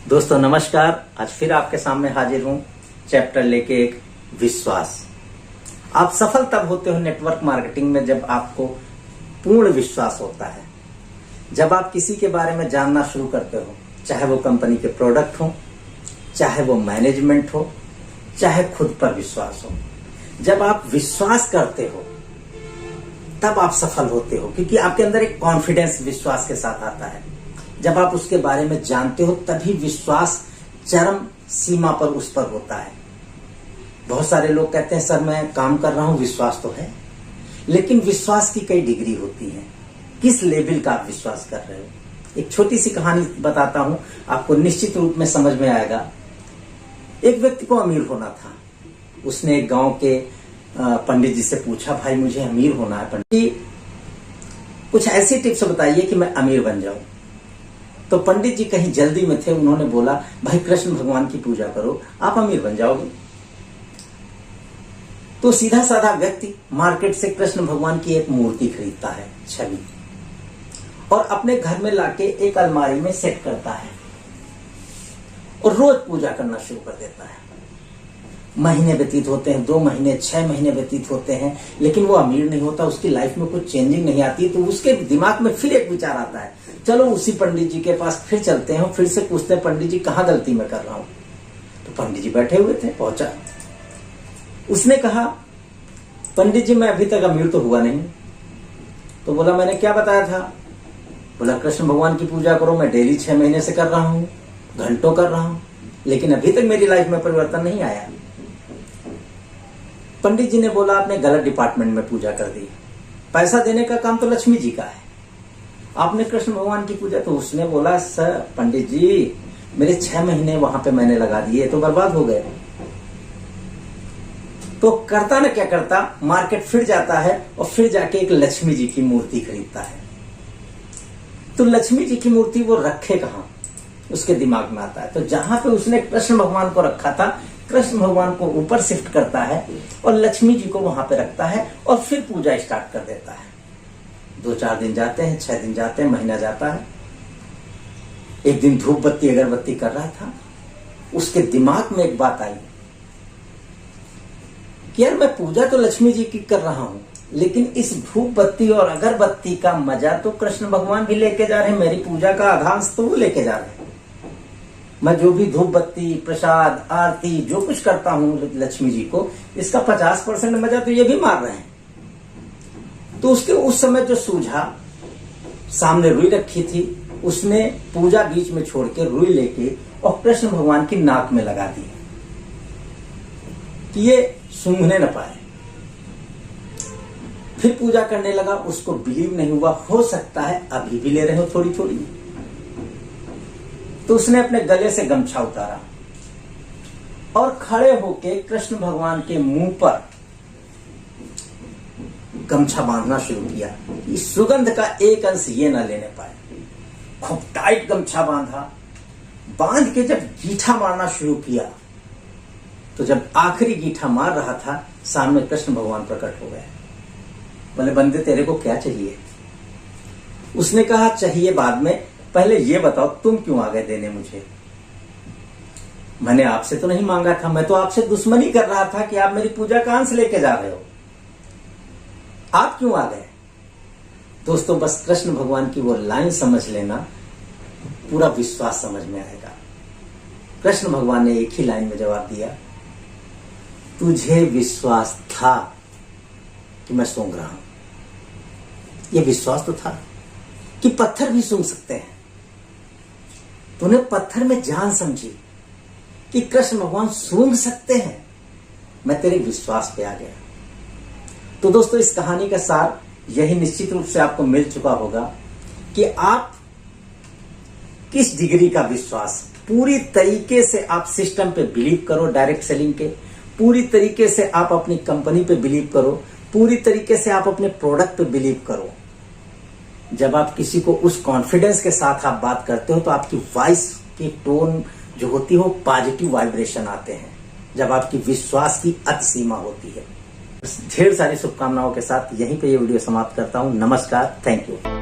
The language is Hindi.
दोस्तों नमस्कार। आज फिर आपके सामने हाजिर हूं चैप्टर लेके एक विश्वास। आप सफल तब होते हो नेटवर्क मार्केटिंग में जब आपको पूर्ण विश्वास होता है। जब आप किसी के बारे में जानना शुरू करते हो, चाहे वो कंपनी के प्रोडक्ट हो, चाहे वो मैनेजमेंट हो, चाहे खुद पर विश्वास हो। जब आप विश्वास करते हो तब आप सफल होते हो, क्योंकि आपके अंदर एक कॉन्फिडेंस विश्वास के साथ आता है। जब आप उसके बारे में जानते हो तभी विश्वास चरम सीमा पर उस पर होता है। बहुत सारे लोग कहते हैं सर मैं काम कर रहा हूं, विश्वास तो है, लेकिन विश्वास की कई डिग्री होती है। किस लेवल का आप विश्वास कर रहे हो? एक छोटी सी कहानी बताता हूं, आपको निश्चित रूप में समझ में आएगा। एक व्यक्ति को अमीर होना था। उसने एक गांव के पंडित जी से पूछा, भाई मुझे अमीर होना है, पंडित जी कुछ ऐसी टिप्स बताइए कि मैं अमीर बन जाऊं। तो पंडित जी कहीं जल्दी में थे। उन्होंने बोला, भाई कृष्ण भगवान की पूजा करो, आप अमीर बन जाओगे। तो सीधा साधा व्यक्ति मार्केट से कृष्ण भगवान की एक मूर्ति खरीदता है, छवि, और अपने घर में लाके एक अलमारी में सेट करता है और रोज पूजा करना शुरू कर देता है। महीने व्यतीत होते हैं, 2 महीने, 6 महीने व्यतीत होते हैं, लेकिन वो अमीर नहीं होता। उसकी लाइफ में कुछ चेंजिंग नहीं आती। तो उसके दिमाग में फिर एक विचार आता है, चलो उसी पंडित जी के पास फिर चलते हैं, फिर से पूछते हैं पंडित जी कहाँ गलती मैं कर रहा हूं। तो पंडित जी बैठे हुए थे। पहुंचा, उसने कहा, पंडित जी मैं अभी तक अमीर तो हुआ नहीं। तो बोला, मैंने क्या बताया था? बोला, कृष्ण भगवान की पूजा करो, मैं डेली 6 महीने से कर रहा हूं, घंटों कर रहा हूं, लेकिन अभी तक मेरी लाइफ में परिवर्तन नहीं आया। पंडित जी ने बोला, आपने गलत डिपार्टमेंट में पूजा कर दी। पैसा देने का काम तो लक्ष्मी जी का है, आपने कृष्ण भगवान की पूजा। तो उसने बोला, सर पंडित जी मेरे 6 महीने वहां पे मैंने लगा दिए, तो बर्बाद हो गए। तो करता ना क्या करता, मार्केट फिर जाता है और फिर जाके एक लक्ष्मी जी की मूर्ति खरीदता है। तो लक्ष्मी जी की मूर्ति वो रखे कहां, उसके दिमाग में आता है। तो जहां पे उसने कृष्ण भगवान को रखा था, कृष्ण भगवान को ऊपर शिफ्ट करता है और लक्ष्मी जी को वहां पे रखता है और फिर पूजा स्टार्ट कर देता है। 2-4 दिन जाते हैं, 6 दिन जाते हैं, महीना जाता है। एक दिन धूप बत्ती अगरबत्ती कर रहा था, उसके दिमाग में एक बात आई कि यार मैं पूजा तो लक्ष्मी जी की कर रहा हूं, लेकिन इस धूप बत्ती और अगरबत्ती का मजा तो कृष्ण भगवान भी लेके जा रहे हैं, मेरी पूजा का आधांश तो वो लेके जा रहे हैं। मैं जो भी धूप बत्ती, प्रसाद, आरती जो कुछ करता हूं लक्ष्मी जी को, इसका 50% मजा तो ये भी मार रहे हैं। तो उसके उस समय जो सूझा, सामने रुई रखी थी, उसने पूजा बीच में छोड़ के रुई लेके और कृष्ण भगवान की नाक में लगा दी कि ये सूंघने न पाए। फिर पूजा करने लगा। उसको बिलीव नहीं हुआ, हो सकता है अभी भी ले रहे हो थोड़ी थोड़ी। तो उसने अपने गले से गमछा उतारा और खड़े होके कृष्ण भगवान के मुंह पर गमछा बांधना शुरू किया। इस सुगंध का एक अंश ये न लेने पाए। खूब टाइट गमछा बांधा। बांध के जब गीठा मारना शुरू किया, तो जब आखिरी गीठा मार रहा था, सामने कृष्ण भगवान प्रकट हो गए। बोले, बंदे तेरे को क्या चाहिए? उसने कहा, चाहिए बाद में, पहले ये बताओ तुम क्यों आ गए देने मुझे? मैंने आपसे तो नहीं मांगा था, मैं तो आपसे दुश्मनी कर रहा था कि आप मेरी पूजा का अंश लेके जा रहे हो, आप क्यों आ गए? दोस्तों बस कृष्ण भगवान की वो लाइन समझ लेना, पूरा विश्वास समझ में आएगा। कृष्ण भगवान ने एक ही लाइन में जवाब दिया, तुझे विश्वास था कि मैं सूंघ रहा हूं। ये विश्वास तो था कि पत्थर भी सूंघ सकते हैं। तूने पत्थर में जान समझी कि कृष्ण भगवान सूंघ सकते हैं। मैं तेरे विश्वास पे आ गया। तो दोस्तों इस कहानी का सार यही निश्चित रूप से आपको मिल चुका होगा कि आप किस डिग्री का विश्वास, पूरी तरीके से आप सिस्टम पे बिलीव करो, डायरेक्ट सेलिंग के, पूरी तरीके से आप अपनी कंपनी पे बिलीव करो, पूरी तरीके से आप अपने प्रोडक्ट पे बिलीव करो। जब आप किसी को उस कॉन्फिडेंस के साथ आप बात करते हो, तो आपकी वॉइस की टोन जो होती है वो पॉजिटिव वाइब्रेशन आते हैं, जब आपकी विश्वास की अति सीमा होती है। ढेर सारी शुभकामनाओं के साथ यहीं पे ये वीडियो समाप्त करता हूं। नमस्कार, थैंक यू।